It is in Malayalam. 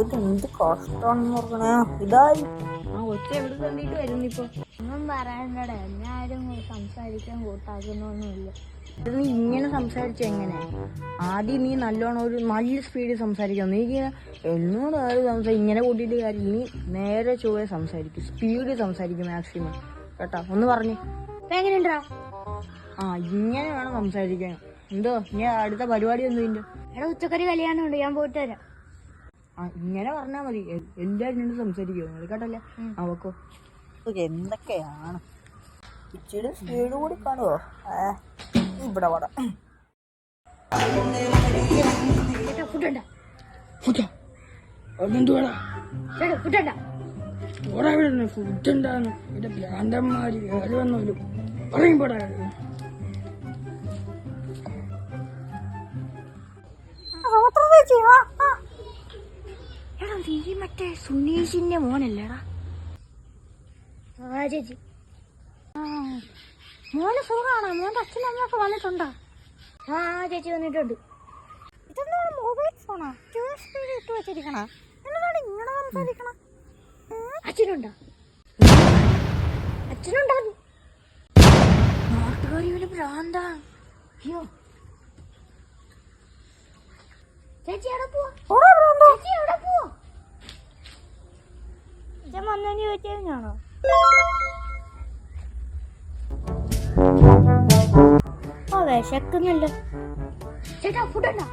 ഇതെന്ത് കഷ്ടാണെന്ന് പറഞ്ഞ ഇതായി ഒച്ച എവിടെ തന്നിട്ട് വരുന്നു ഇപ്പൊ. ഒന്നും പറയണ്ടടേ, എന്നാരും സംസാരിക്കാൻ കൂട്ടാക്കുന്നൊന്നുമില്ല. നീ ഇങ്ങനെ സംസാരിച്ച എങ്ങനെ? ആദ്യം നീ നല്ലോണം ഒരു നല്ല സ്പീഡിൽ സംസാരിക്കാം. നീ എന്നോട് ആരും ഇങ്ങനെ കൂട്ടിയിട്ട് കാര്യം. നീ നേരെ ചൊവ്വേ സംസാരിക്കും, സ്പീഡിൽ സംസാരിക്കും മാക്സിമം കേട്ടാ. ഒന്ന് പറഞ്ഞേ എങ്ങനെയുണ്ടാ? ഇങ്ങനെ വേണം സംസാരിക്കാൻ. എന്തോ ഇനി അടുത്ത പരിപാടി ഒന്നും ഇല്ല. എടാ ഉച്ചക്കറി കല്യാണം ഉണ്ട്, ഞാൻ പോയിട്ട് വരാം. ഇങ്ങനെ പറഞ്ഞാ മതി. എല്ലാരും നിന്ന് സംസാരിക്കുമോ നിങ്ങൾ കേട്ടല്ലേ? അവക്കോ എന്തൊക്കെയാണ് ഇച്ചിരി സ്പീഡ് കൂടി കാണുവോ? ഇവിടെ വട ഫുഡുണ്ടാന്ന് ഇവിടെ ഭ്രാന്തന്മാര് വേറെ വന്നോലും പറയും പോടാ. എടാ നീ മറ്റേ സുനീഷിന്റെ മോനല്ലേടാ? ചേച്ചി മോന് സുഖമാണോ? മോന്റെ അച്ഛനും അമ്മയൊക്കെ വന്നിട്ടുണ്ടോ? ചേച്ചി വന്നിട്ടുണ്ട്. ഇതെന്താണ് മൊബൈൽ ഫോണാ? ഇട്ട് വെച്ചിരിക്കണ എന്നതാണ് ഇങ്ങനെ സംസാരിക്കണ? അച്ഛനുണ്ടോ? അച്ഛനുണ്ടായിരുന്നു. നാട്ടുകാരി ഒരു ഭ്രാന്താ. അയ്യോ ചേച്ചി എവിടെ പോവാ? ചേച്ചി എവിടെ പോവാ? ഞാൻ വന്നതിന് ചോദിച്ചാണോ? വിശക്കുന്നില്ല ചേട്ടാ. ഫുഡ് ഉണ്ടോ?